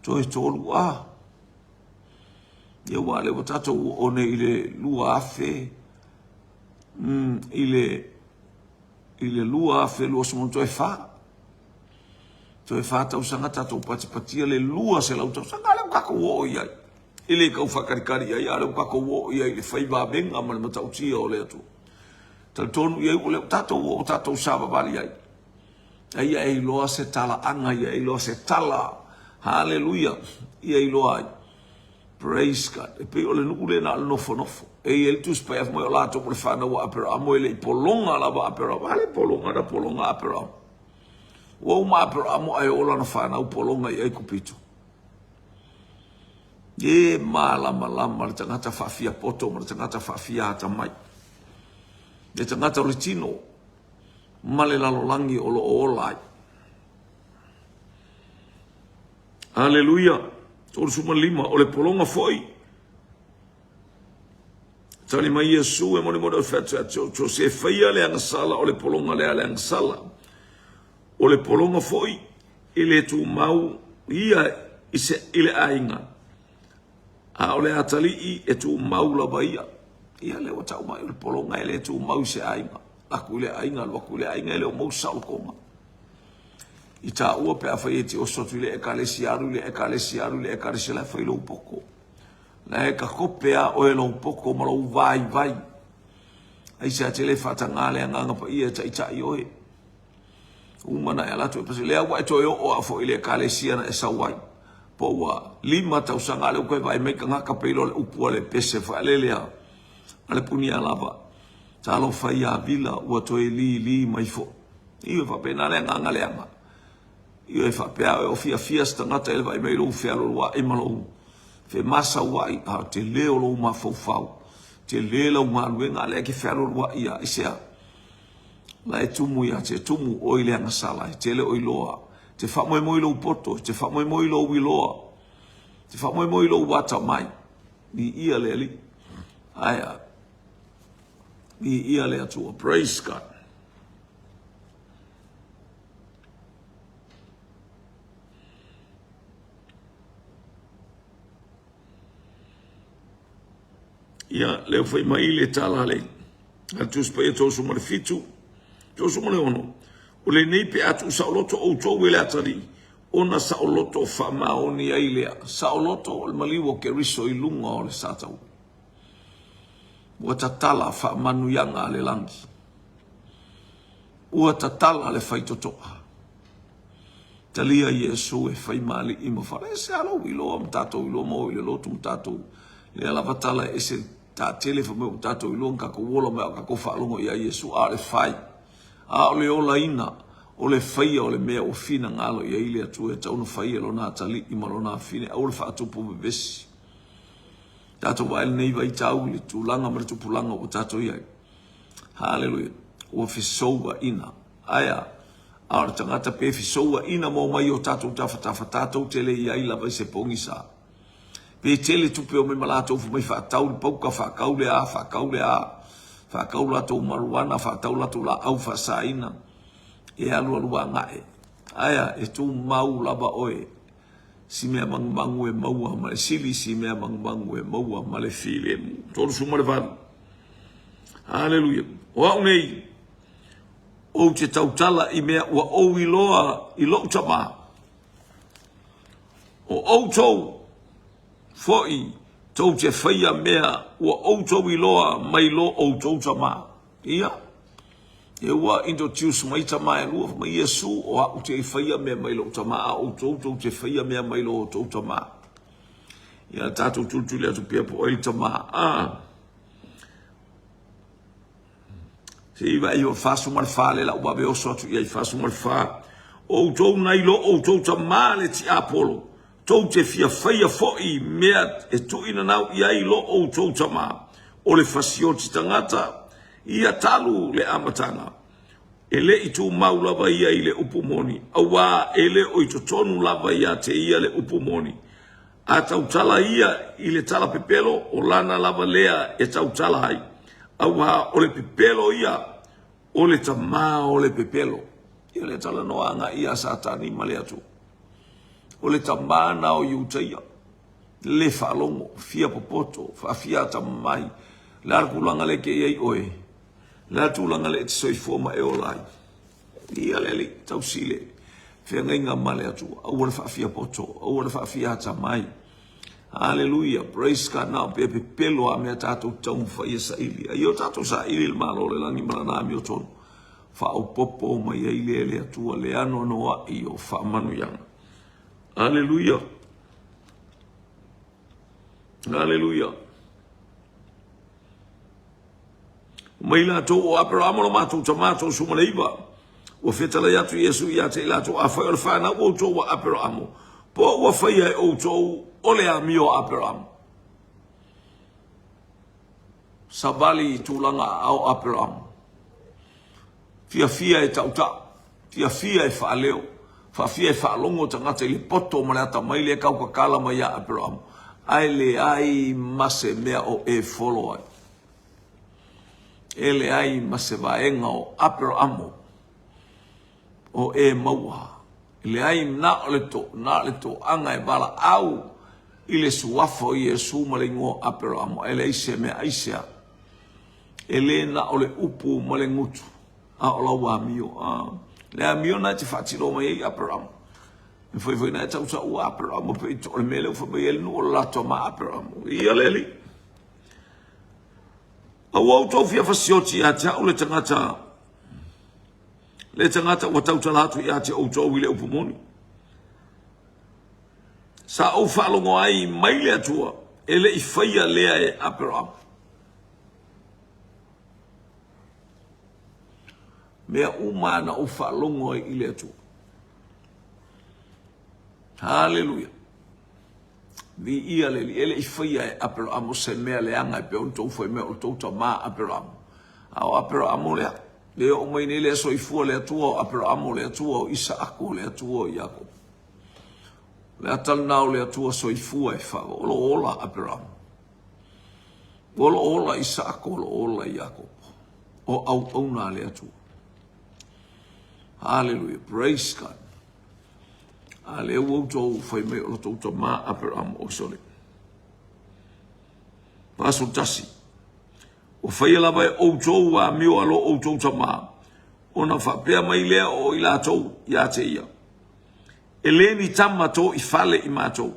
To e tolu Ia wale o tātou o ne ile lua afe. Ile lua afe lua sumonto e wha. Toi whātau sanga tātou patipatia le lua se lau tau sanga leo kako o iai. Ile kau whakarikari ai leo kako o iai le whaiva benga ma le matau tia o le atu. Tal tonu iai o leo tātou o tātou sāba bali ai. Ia e loa se tala anga, ia e loa se tala. Hallelujah. Ia e loa ai. Praise God. E pe o le nuku le na nofo nofo. E el tu spaya mo la to por fa na wa pero amo le polonga la ba pero vale polonga da polonga pero o ma pero amo ai ola na fa na polonga ai kupito e mala mala tanga ta fa fia poto ma tanga ta fa fia ta mai e tanga ta ritino male la lolangi o lo ola. Hallelujah. Tolu suma lima o le polonga foi. Tali mai Yesu e mone mone fetsa cho se faia le sala o le polonga le sala. O le polonga foi ile tu mau ia ise ile ainga. A o le atali e tu mau la baia. Ia le o tau mai o le polonga ile tu mau se ainga. Aku ile ainga lo aku ile ainga le o mau sal koma. Ita ua pe afaiti o sotu ile ekalesiaru le ekalesiala fai lo poko. Na e ka kopea o e lo poko ma lo vai. Ai se atele fatanga le anga pa ia ta i oe. Umana e latu e pasi lea wa e toi o afo ile ekalesiana e sawai. Po wa lima tau sanga le koe vai meka ngaka peilo le upua le pese fa lelea. Ale punia lava. Ta lo fai a vila ua toi li mai fo. Iwe fa pena le anga le anga. Io e whapea o fia stangata ele vai mei lou fea loa e malou. Fe masa wai a te leo lou ma fau. Te leo ma luenga le ke fea loa ia isea. La e tumu ia te tumu o ile anga sala. Te leo iloa. Te whamoe moi lou poto. Te whamoe moi lou wiloa. Te whamoe moi lou wata mai. Ni ia le ali. Aia. Ni ia le atua. Praise God. Ia leo fai mai le tala le. Atu spaya tōsu mare fitu. Tōsu mare ono. O le nei pe atu saoloto o tōu ele atari. Ona saoloto whamaoni ai lea. Saoloto o le maliwo ke riso i lunga o le satau. Ua tatala whamanuianga le langi. Ua tatala le whaitotoa. Talia Yesu e fai mali ima whare. Se alo iloa mtato iloa mo ile lotu mtato. Le ala vatala e se ta telefa me tato i longa ko wola me ka ko falongo ia Yesu a le fai a o le ola ina o le fai o le mea o fina ngalo ia ile atu e tau no fai lo na tali i malona fine o le fa tu pu besi tato wa el nei vai tau le tu langa mar tu pulanga o tato ia. Hallelujah. O fi sowa ina aya a o tangata pe fi sowa ina mo mai o tato tafa tato tele ia ila vai se pongisa. Pe tele tupe o me malato fu mai fa tau pauka fa kaule fa kaula to maruana fa taula to la au fa saina e alu ngae aya e tu mau laba oe si me mangu e mau ma sili si me mangu e mau ma le file todo su mare van. Hallelujah. Wa nei o te tautala i mea wa o iloa i lo tama o tou foi tau te whaia mea ua outou iloa mai lo outou tama. Ia. E ua introduce mai tama e lua mai Yesu o au te whaia mea mai lo tama a outou te whaia mea mai lo outou tama. Ia tātou tultuli atu pia po oil tama. Se iwa i o whasu marwha le la uabe o sotu ia i whasu marwha. Outou nai lo outou tama le ti apolo. Tau te fia whaia foi mea e tuina nau ia i lo o tau tama o le fasioti tangata ia talu le amatanga. E le i tu mau lava ia i le upumoni. Awa e le o i tonu lava ia te ia le upumoni. A tau tala ia i le tala pepelo o lana lava lea e tau tala ai. Awa o le pepelo ia o le tama o le pepelo. Ia le tala noanga ia satani male atu. O le tamana o iutaia, le whalongo, fia popoto, fia tamai, le arkulanga le ke iei oe, le atulanga le te soifoma e olai. Ia leli, tau sile, Whenga male atua. Au le whaafia poto. Au le whaafia hata mai. Hallelujah. Praise God. Now pepe pelo a mea tātou tau whaia sa ili. A io tātou sa ili le malo le langi malana mi o tonu. Whaau popo mai a ili ele atua le ano noa i o whaamanu yanga. Hallelujah. Hallelujah. Mai la tō o Abraham no mātou tamatou sumaleiva. O whetala yatu Yesu i ate la tō a whai o le whana o tō o Abraham. Po o whai ai o tō o le ami o Abraham. Sabali tūlanga au Abraham. Fia e tauta. Fia e whaaleo. Fia e whaalongo tangata i le poto ma le ata mai le kau kakala mai a Abraham. Ai le ai mase mea o e follow ai. Ele ai mase vaenga o Abraham. O e maua. Ele ai na le to anga e bala au. Ile suafo i e sumalingo Abraham. Ele ise mea aisea. Ele na ole upu malengutu. A ola wa mio. Le amio na te whatiro mai e Abraham. Me foi na tau sa ua Abraham. Pe to le mele ufa mai ele nu o lato ma Abraham. Ia leli. A wau tau fia fasioti a te au le tangata. Le tangata wa tau talatu i a te au tau i le upumoni. Sa au whalongo ai mai le atua. Ele i whaia lea e Abraham. Mea umana o whalongo i le atua. Hallelujah. Vi ia leli, ele i whaia e Abraham o se mea leanga e peon tau whai mea o tauta ma Abraham. Au Abraham o lea. Leo o mai ne lea so i fua lea tua o Abraham o lea tua o Isaako lea tua o Jacob. Lea talanau lea tua so i fua e wha. Olo ola Abraham. Olo ola Isaako, olo ola Jacob. O au auna lea tua. Hallelujah. Praise God. Ale o tau fai mai o tau ma Abraham o sole. Paso tasi. O fai la vai o tau a mio alo o tau tama. Ona whapea mai lea o i la tau ia te ia. Eleni tama tau i fale i mātou.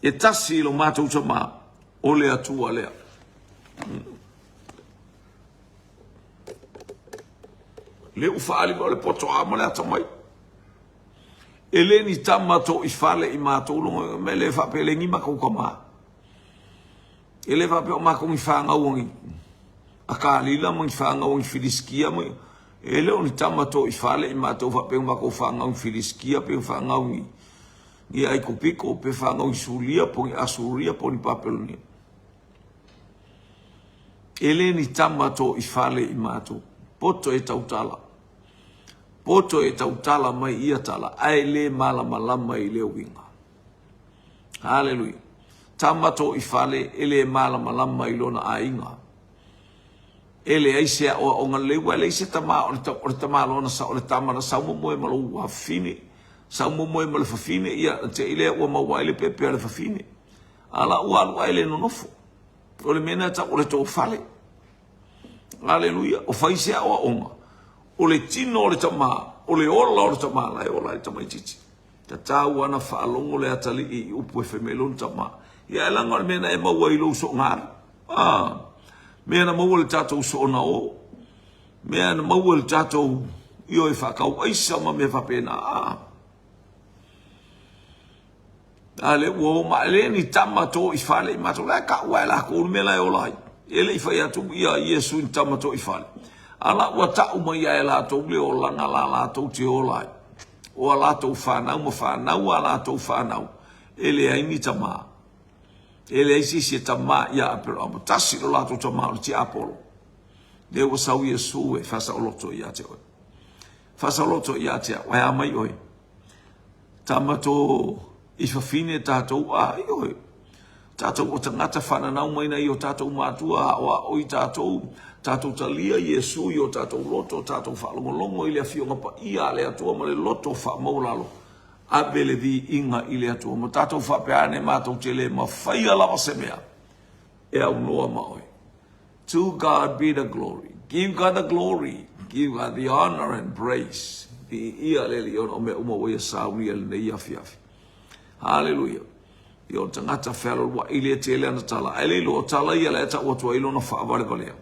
E tasi lo mātou tama o lea tua lea. Le ufali mo le poto amo lea tamai. Eleni tamato i fale i mātou longa me le whapelengi makau kama. Ele whapeo makau i whangawangi. A kālila mo i whangawangi filiskia mo. Ele o ni tamato i fale i mātou whapeo makau whangawangi filiskia pe whangawangi. Ni ai kupiko pe whangawangi suria po ni asuria po ni papelonia. Eleni tamato i fale i mātou. Poto e tautala. Poto e tautala mai ia tala. Ai le malama i leo winga. Hallelujah. Tamato i fale ele malama i lona ainga. Ele aisea o onga lewa ele aisea tama o le tama lona sa o le tamana sa umomoe malo ua fine. Sa umomoe malo fafine ia te ile ua maua ele pepe ale fafine. Ala ua alua ele nonofo. O le mena ta o le tō fale. Hallelujah. O faisea o onga. O le tino o le tama, o le ola o le tama, lai ola le tama i titi. Ta tau ana whaalongo le atali i upu e whemelon tama. Ia elanga le mena e maua i lo so ngāra. Mea na maua le tātou so na o. Mea na maua le tātou i o e whakau aisa ma me whapena. Ale ua o maele ni tama to i whale i mato. Lai ka ua e la ko me lai ola. Ele i whai atu ia Yesu ni tama to i whale. Ala ua tau mai ai la tau le o langa la tau te olai. O la tau whanau ma whanau a la tau whanau. Ele ai ni tama. Ele ai si tama ia Abraham. Tasi lo la tau tama o ti Apollo. Le ua sau Yesu e fasa o loto ia te oi. Fasa o loto ia te wai a mai oi. Tama to i whawhine tātou a i oi. Tātou o tangata whananau mai na i o tātou mātua o a oi tātou. Tātou talia Yesu i o tātou loto, tātou whaalongolongo i lea fionga pa ia lea tua ma le loto wha maulalo. Abele vi inga i lea tua. Ma tātou whapeane mātou te le ma whaia lawa se mea. E au noa maoi. To God be the glory. Give God the glory. Give her the honor and praise. Ia le li ona me uma o ia sauni le nei afiafi. Hallelujah. Yo tangata felo wa ile tele na tala. Ele lo tala ia le ta o to ilo na fa vale vale.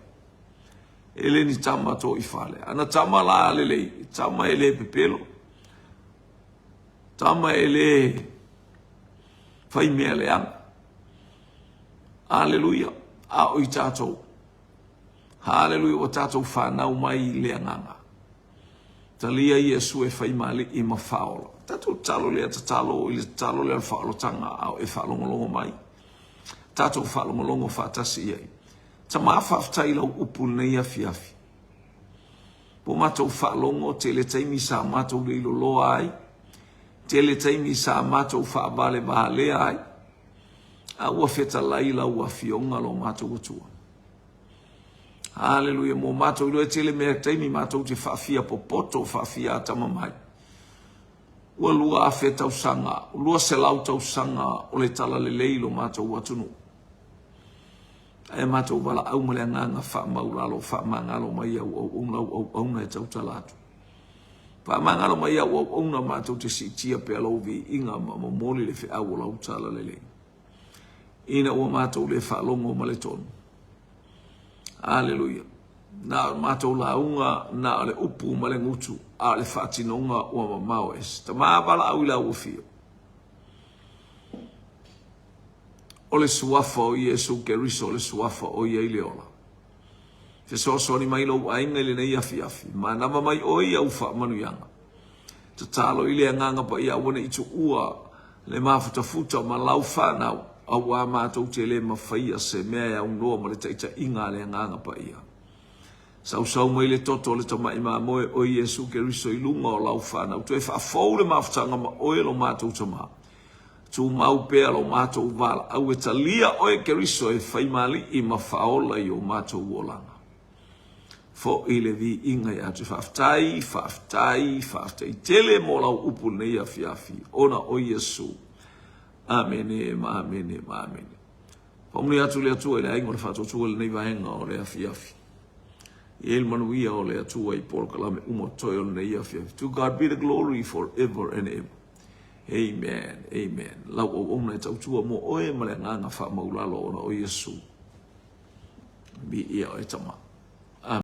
Ele ni tama to ifale. Ana tama la le tama ele pepelo. Tama ele fai mele ang. Hallelujah. A o tato. Hallelujah o tato fa na mai le nganga. Talia Yesu e fai mali I mafaolo. Tato talo le tatalo I talo le faolo tanga au e faalo ngolongo mai. Tato faalo ngolongo fatasi ai. Tama faftai lau upul nei afiafi. Po matou faalongo te le taimi sa matou le ilo loa ai. Te le taimi sa matou faabale bahale ai. A ua feta laila ua fionga lo matou utua. Hallelujah. Mo matou ilo e te le mea taimi matou te faafia popoto faafia atama mai. Ua lua a feta usanga. Lua se lauta usanga o le tala le leilo matou atunu. E matou wala au male nganga wha mauralo wha mangalo mai au una e tau talatu. Wha mangalo mai au una matou te si tia pe alo vi inga mamoli le fe au lau tala lele. Ina ua matou le wha longo male tonu. Hallelujah. Na matou la unga na le upu male ngutu a le wha tinonga ua mamao es. Ta maa wala au ila ua fio. O le suafa o Yesu Keriso, o le suafa o ia ileola. Te sosoni mai lau ainga le nei afi. Ma nama mai o ia ufa manuyanga. Te talo ile nganga pa ia wana itu ua le mafuta ma lau whanau. Au a mātou te le mawhaia se mea au noa ma le taita inga le nganga pa ia. Sau mai le toto le tamai ma moe o Yesu Keriso ilunga o lau whanau. Tu e whafau le mafutanga ma oelo mātou tamaa. Tu mau pea lo mātou wala. Au e talia o e Keriso e whaimali I mawhaola I o mātou wolanga. Fo I le vi inga I atu whaftai. Tele mo lau upu nei afiafi. Ona o Yesu. Amene, ma amene. Pamuni atu le atua le aingo le whatotua le nei vahenga o le afiafi. I el manuia o le atua I porkalame umotoi o le nei afiafi. To God be the glory forever and ever. Amen. Lau o ona e tautua mo oe male nganga wha maulalo ona o Yesu. Bi ia o e tama.